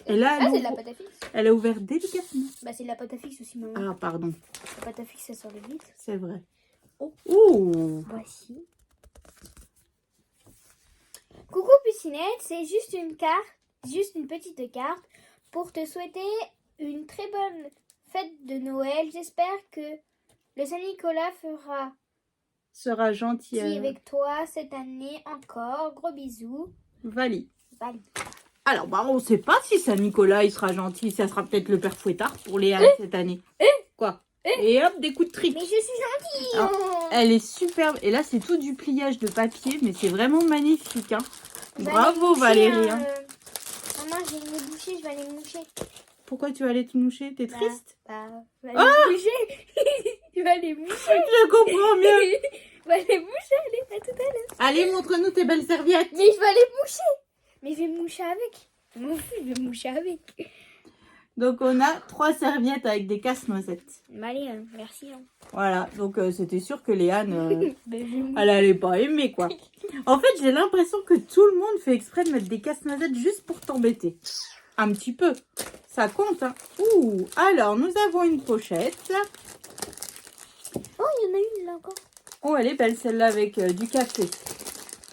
Et là, Ah, c'est de la pâte à fixe. elle a ouvert délicatement. Bah, c'est de la pâte à fixe aussi, maman. Ah, pardon. La pâte à fixe, ça sort le vite. C'est vrai. Oh. Ouh. Voici. Coucou Pussinette, c'est juste une carte, juste une petite carte pour te souhaiter une très bonne fête de Noël. J'espère que le Saint-Nicolas Sera gentil. avec toi cette année encore. Gros bisous. Valie. Valie. Alors, bah, on sait pas si Saint-Nicolas, il sera gentil. Ça sera peut-être le père Fouettard pour Léane cette année. Quoi? Et hop, des coups de trick. Mais je suis gentille. Alors, elle est superbe. Et là, c'est tout du pliage de papier, mais c'est vraiment magnifique. Hein. Bravo, Valérie. Hein. Maman, j'ai une bouchée, je vais aller me moucher. Pourquoi tu vas aller te moucher? T'es triste? Je vais aller me moucher. Je vais aller moucher. Je comprends mieux. Je vais aller moucher, allez, à tout à l'heure. Allez, montre-nous tes belles serviettes. Mais je vais aller me moucher. Mais je vais me moucher avec. Je m'en fous, je vais me moucher avec. Donc, on a 3 serviettes avec des casse-noisettes. Allez, merci. Hein. Voilà, donc c'était sûr que Léane, Ben, je vais me elle allait pas aimer, quoi. En fait, j'ai l'impression que tout le monde fait exprès de mettre des casse-noisettes juste pour t'embêter. Un petit peu. Ça compte, hein. Ouh, alors, nous avons une pochette. Oh, il y en a une là encore. Oh, elle est belle, celle-là, avec du café.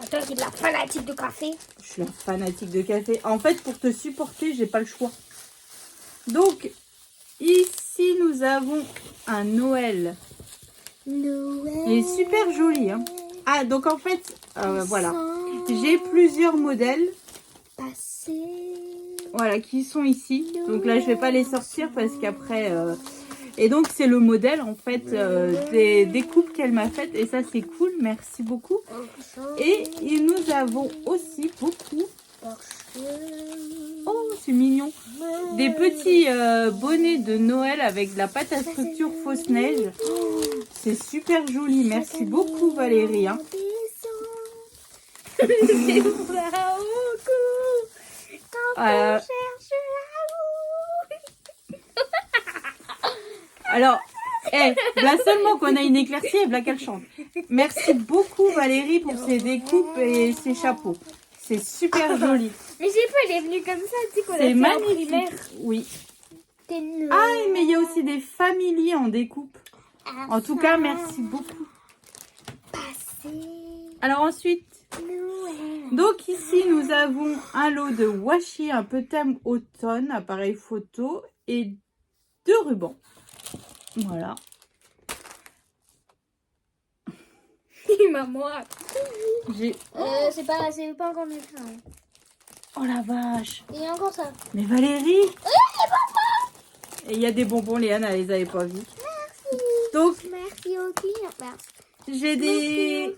Attends, j'ai de la fanatique de café. Je suis la fanatique de café. En fait, pour te supporter, j'ai pas le choix. Donc, ici, nous avons un Noël. Noël. Il est super joli, hein. Ah, donc en fait, voilà. J'ai plusieurs modèles. Voilà, qui sont ici. Donc là, je vais pas les sortir parce qu'après... Et donc, c'est le modèle, en fait, des coupes qu'elle m'a faites. Et ça, c'est cool. Merci beaucoup. Et nous avons aussi beaucoup... Oh, c'est mignon. Des petits bonnets de Noël avec de la pâte à structure fausse neige. Oh, c'est super joli. Merci beaucoup, Valérie. Hein. Alors, là seulement qu'on a une éclaircie, et là qu'elle chante. Merci beaucoup, Valérie, pour ces découpes et ces chapeaux. C'est super joli. Mais j'ai pas, elle est venue comme ça, tu sais qu'on a fait magnifique. En primaire. Oui. Ah, mais il y a aussi des familiers en découpe. En tout cas, merci beaucoup. Alors ensuite, donc ici, nous avons un lot de washi, un peu thème automne, appareil photo et 2 rubans. Voilà. Maman. C'est pas encore du tout. Hein. Oh la vache. Il y a encore ça. Mais Valérie. Et il y a des bonbons, Léane, elle les avait pas vus. Merci. Donc, merci au client. J'ai des...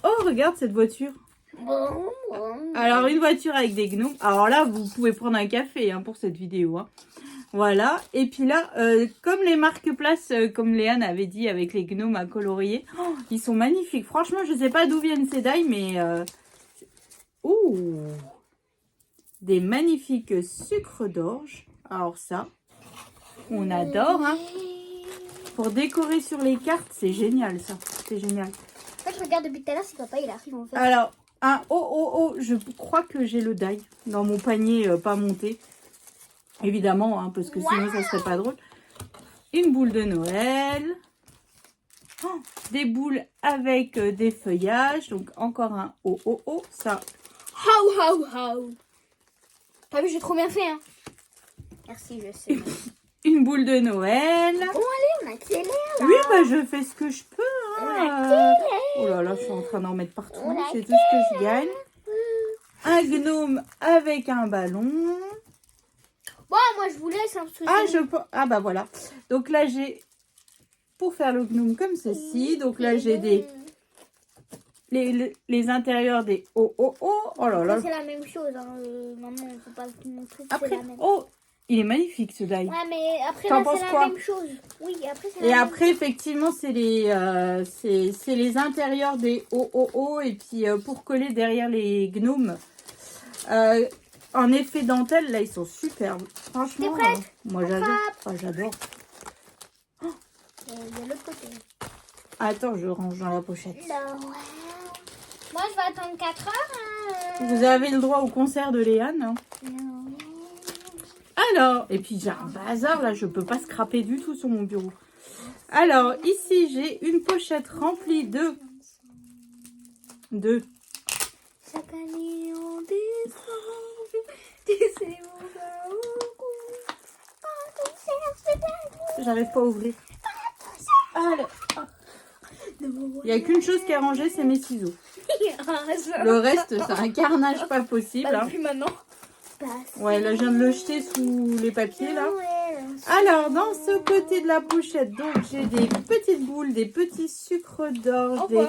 Oh, regarde cette voiture. Alors, une voiture avec des gnomes. Alors là, vous pouvez prendre un café hein, pour cette vidéo. Hein. Voilà. Et puis là, comme les marque-places, comme Léane avait dit, avec les gnomes à colorier, oh, ils sont magnifiques. Franchement, je ne sais pas d'où viennent ces dailles, mais... Ouh, des magnifiques sucres d'orge. Alors ça, on adore. Hein. Pour décorer sur les cartes, c'est génial ça. C'est génial. En fait, je regarde depuis tout à l'heure si papa il arrive en fait. Alors, je crois que j'ai le die dans mon panier pas monté. Évidemment, hein, parce que sinon ça serait pas drôle. Une boule de Noël. Oh, des boules avec des feuillages. Donc encore un ça. T'as vu, j'ai trop bien fait hein. Merci, je sais. Une boule de Noël. Bon allez, on accélère là. Oui, bah je fais ce que je peux. Hein. Oh là là, je suis en train d'en mettre partout. C'est tout ce que je gagne. Un gnome avec un ballon. Bon, moi je vous laisse. Hein, ah bah voilà. Donc là j'ai, pour faire le gnome comme ceci. Donc là j'ai des... Les intérieurs des oh là là. C'est la même chose. Hein. Maman, faut pas tout montrer. Après, la même. oh, il est magnifique ce die. Ouais, mais après, t'en là, penses c'est quoi? la même chose. Oui, après, c'est et après, effectivement, c'est les intérieurs des oh. Et puis, pour coller derrière les gnomes, en effet dentelle, là, ils sont superbes. Franchement, moi, j'adore. Oh, j'adore. Il y a l'autre côté. Attends, je range dans la pochette. Moi, je vais attendre 4 heures. Hein. Vous avez le droit au concert de Léane. Hein. Non. Alors, et puis j'ai un bazar là, je peux pas scraper du tout sur mon bureau. Alors, ici, j'ai une pochette remplie de... Chaque année, on J'arrive pas à ouvrir. Alors, il n'y a qu'une chose qui est rangée, c'est mes ciseaux. Le reste, c'est un carnage pas possible. Hein. Maintenant. Ouais, là, je viens de le jeter sous les papiers, là. Alors, dans ce côté de la pochette, donc, j'ai des petites boules, des petits sucres d'orge, des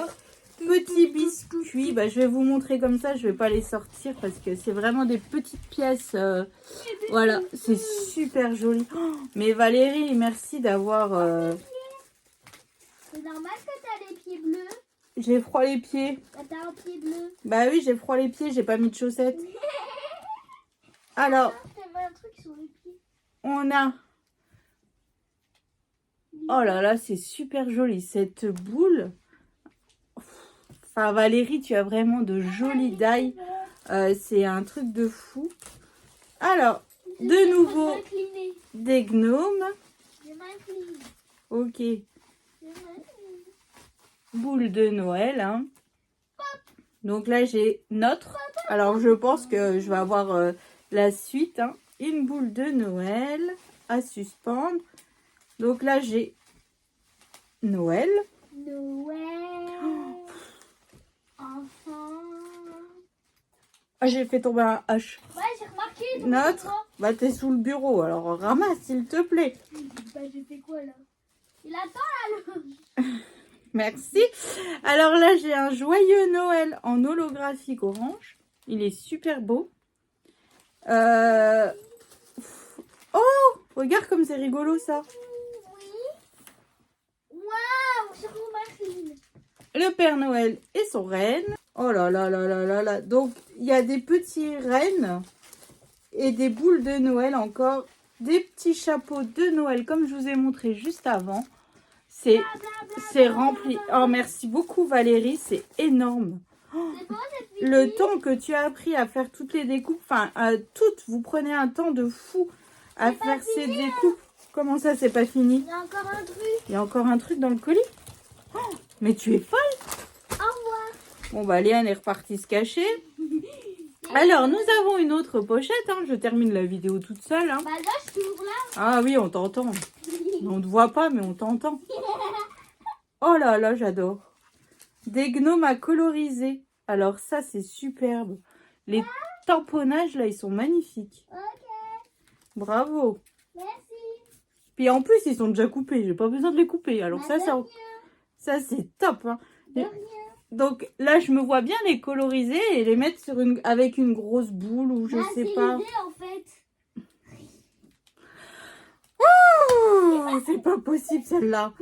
petits biscuits. Bah, je vais vous montrer comme ça, je vais pas les sortir parce que c'est vraiment des petites pièces. Voilà, c'est super joli. Oh, mais Valérie, merci d'avoir... C'est normal que t'as les pieds bleus. J'ai froid les pieds. T'as un pied bleu. Bah oui, j'ai froid les pieds, j'ai pas mis de chaussettes. Alors, un truc sur les pieds. on a... Oh là là, c'est super joli, cette boule. Enfin, Valérie, tu as vraiment de jolies dailles. C'est un truc de fou. Alors, de nouveau, des gnomes. Ok. Boule de Noël. Hein. Donc là, j'ai notre. Alors, je pense que je vais avoir la suite. Hein. Une boule de Noël à suspendre. Donc là, j'ai Noël. Noël. Enfin. Ah, j'ai fait tomber un H. Ouais, j'ai remarqué. Notre. Bah, t'es sous le bureau, alors ramasse, s'il te plaît. Bah, j'ai fait quoi, là? Il attend, là, Merci. Alors là, j'ai un joyeux Noël en holographique orange. Il est super beau. Oh, regarde comme c'est rigolo, ça. Oui. Waouh, c'est remarqué. Le Père Noël et son renne. Oh là là là là là là. Donc, il y a des petits rennes et des boules de Noël encore. Des petits chapeaux de Noël, comme je vous ai montré juste avant. C'est rempli. Oh, merci beaucoup, Valérie. C'est énorme. C'est beau, cette Le temps que tu as appris à faire toutes les découpes, enfin, toutes, vous prenez un temps de fou à faire ces découpes. Comment ça, c'est pas fini? Il y a encore un truc. Il y a encore un truc dans le colis? Oh, mais tu es folle! Au revoir. Bon, bah, Léane est repartie se cacher. Alors, nous avons une autre pochette. Hein. Je termine la vidéo toute seule. Hein. Bah là, je suis toujours là. Ah oui, on t'entend. On ne te voit pas, mais on t'entend. Oh là là, j'adore. Des gnomes à coloriser. Alors ça, c'est superbe. Les tamponnages, là, ils sont magnifiques. Ok, Bravo. merci. Puis en plus, ils sont déjà coupés. J'ai pas besoin de les couper. Alors Bah, ça c'est top. Hein. de rien. Donc là, je me vois bien les coloriser et les mettre sur avec une grosse boule ou je sais pas. C'est l'idée, en fait. Oh, c'est pas possible celle-là.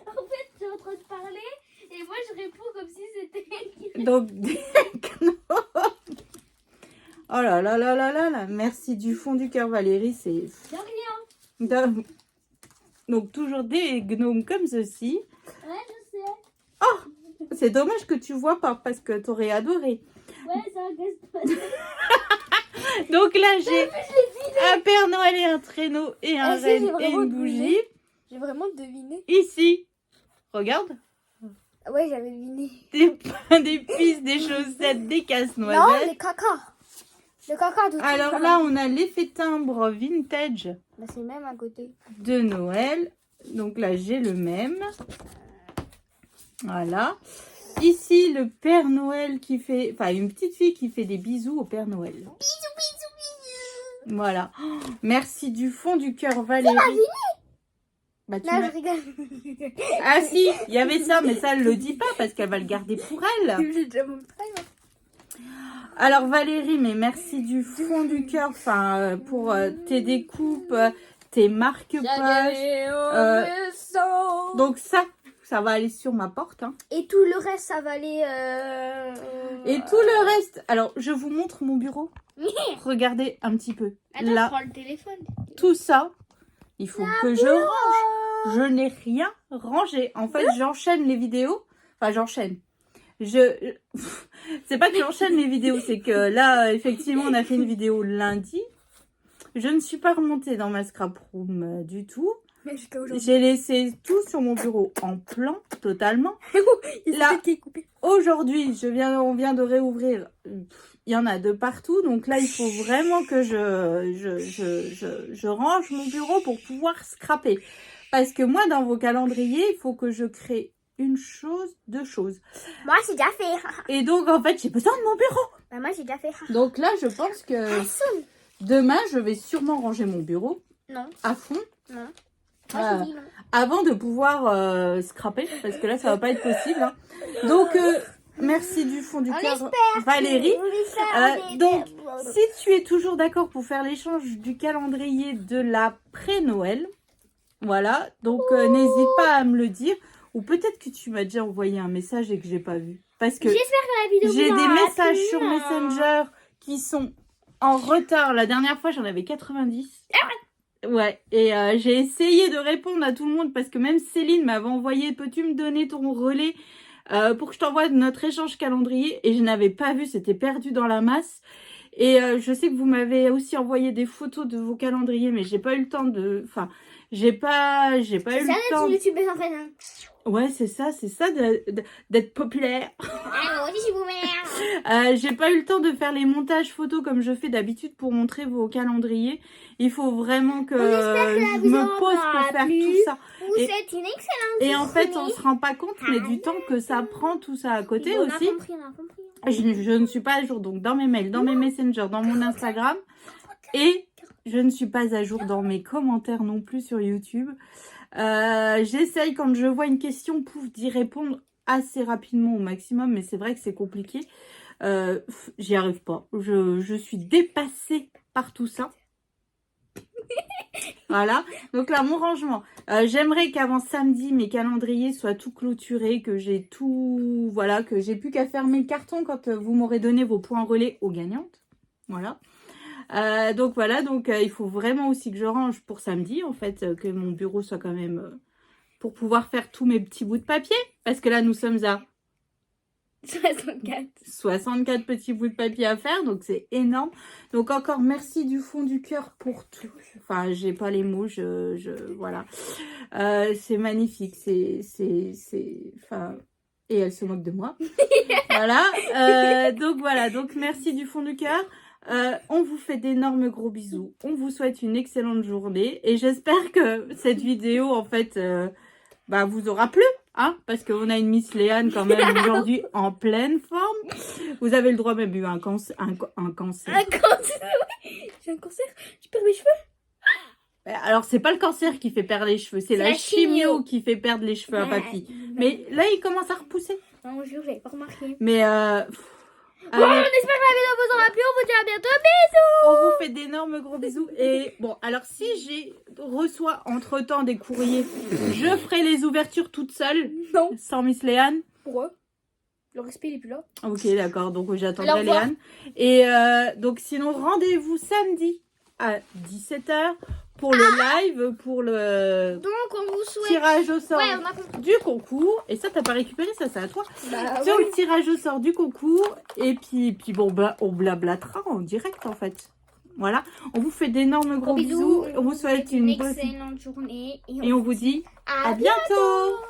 En fait, tu es en train de parler et moi, je réponds comme si c'était... Donc, des gnomes. Oh là là là là là là. Merci du fond du cœur, Valérie. C'est... De rien. Donc, toujours des gnomes comme ceci. Ouais, je sais. Oh, c'est dommage que tu vois pas parce que tu aurais adoré. Ouais, c'est un Gaston. Donc là, j'ai un Père Noël et un traîneau et un si, renne j'ai et vraiment une bougie. J'ai vraiment deviné. Ici, regarde, Ouais, j'avais deviné. des pistes, des chaussettes, des Non, casse-noisettes. les caca. Le caca tout Alors là, on a l'effet timbre vintage Bah, c'est même à côté. de Noël. Donc là, j'ai le même. Voilà. Ici, le Père Noël qui fait... Enfin, une petite fille qui fait des bisous au Père Noël. Bisous, bisous, bisous. Voilà. Oh, merci du fond du cœur, Valérie. Bah, tu Non, m'as- je rigole. Ah si, il y avait ça, mais ça, elle le dit pas parce qu'elle va le garder pour elle. J'ai déjà montré. Alors Valérie, mais merci du fond du cœur, enfin, pour tes découpes, tes marque-pages. Donc ça va aller sur ma porte. Hein. Et tout le reste, ça va aller... Et tout le reste, alors je vous montre mon bureau. Regardez un petit peu. Attends, Là, je prends le téléphone. tout ça, il faut que je range. Je n'ai rien rangé. En fait, j'enchaîne les vidéos. Enfin, j'enchaîne. C'est pas que j'enchaîne les vidéos, c'est que là, effectivement, on a fait une vidéo lundi. Je ne suis pas remontée dans ma scrap room du tout. Mais jusqu'à aujourd'hui. J'ai laissé tout sur mon bureau en plan, totalement. Là, aujourd'hui, on vient de réouvrir. Il y en a de partout. Donc là, il faut vraiment que je range mon bureau pour pouvoir scraper. Parce que moi, dans vos calendriers, il faut que je crée une chose, deux choses. Moi, j'ai déjà fait. Et donc, en fait, j'ai besoin de mon bureau. Bah, moi, j'ai déjà fait. Donc là, je pense que demain, je vais sûrement ranger mon bureau Non, à fond. non. Euh, Moi, j'ai dit non. avant de pouvoir scraper, parce que là, ça va pas être possible. Hein. Donc, merci du fond du cœur, Valérie. Donc, si tu es toujours d'accord pour faire l'échange du calendrier de l'après-Noël, voilà, donc n'hésite pas à me le dire. Ou peut-être que tu m'as déjà envoyé un message et que j'ai pas vu. Parce que J'espère que la vidéo j'ai vous des aura messages plu, sur hein. Messenger qui sont en retard. La dernière fois, j'en avais 90. Ouais, et j'ai essayé de répondre à tout le monde parce que même Céline m'avait envoyé « Peux-tu me donner ton relais pour que je t'envoie notre échange calendrier ?» Et je n'avais pas vu, c'était perdu dans la masse. Et je sais que vous m'avez aussi envoyé des photos de vos calendriers, mais j'ai pas eu le temps de... Enfin, j'ai pas eu le temps... YouTube en fait. Hein. Ouais, c'est ça d'être populaire. Ah, moi aussi, je vous merde. J'ai pas eu le temps de faire les montages photos comme je fais d'habitude pour montrer vos calendriers. Il faut vraiment que je me pose pour faire tout ça. Vous êtes une excellente. Et en fait, on se rend pas compte, mais du temps que ça prend tout ça à côté on aussi. a compris, on a compris. Je ne suis pas à jour donc dans mes mails, dans mes messengers, dans mon Instagram. Et je ne suis pas à jour dans mes commentaires non plus sur YouTube. J'essaye quand je vois une question, d'y répondre assez rapidement au maximum. Mais c'est vrai que c'est compliqué. J'y arrive pas. Je suis dépassée par tout ça. Voilà, donc là mon rangement, j'aimerais qu'avant samedi mes calendriers soient tout clôturés, que j'ai tout, voilà, que j'ai plus qu'à fermer le carton quand vous m'aurez donné vos points relais aux gagnantes. Voilà, donc voilà, donc il faut vraiment aussi que je range pour samedi en fait, que mon bureau soit quand même pour pouvoir faire tous mes petits bouts de papier, parce que là nous sommes à 64 petits bouts de papier à faire, donc c'est énorme. Donc encore merci du fond du cœur pour tout. Enfin, j'ai pas les mots, voilà. C'est magnifique, enfin, et elle se moque de moi. Voilà, donc voilà, donc merci du fond du cœur. On vous fait d'énormes gros bisous. On vous souhaite une excellente journée et j'espère que cette vidéo en fait vous aura plu. Hein, parce qu'on a une Miss Léane quand même aujourd'hui en pleine forme. Vous avez le droit même eu un cancer. Un cancer, oui. J'ai un cancer, je perds mes cheveux. Alors, c'est pas le cancer qui fait perdre les cheveux, c'est la chimio qui fait perdre les cheveux à papy. Mais là, il commence à repousser. Non, je l'ai pas remarqué. Mais bon, on espère que la vidéo vous aura plu. On vous dit à bientôt. Bisous. On vous fait d'énormes gros bisous. Et bon, alors si reçois entre-temps des courriers, je ferai les ouvertures toute seule. Non. Sans Miss Léane. Pourquoi? Le respect, il est plus là. Ok, d'accord. Donc, j'attendrai Léane. Et donc, sinon, rendez-vous samedi à 17 h pour le live, pour le donc, on vous souhaite... tirage au sort du concours. Et ça, t'as pas récupéré, ça, c'est à toi. Sur le tirage au sort du concours. Et puis bon, on blablatera en direct, en fait. Voilà. On vous fait d'énormes gros bisous. On vous souhaite une excellente journée. Et on vous dit à bientôt.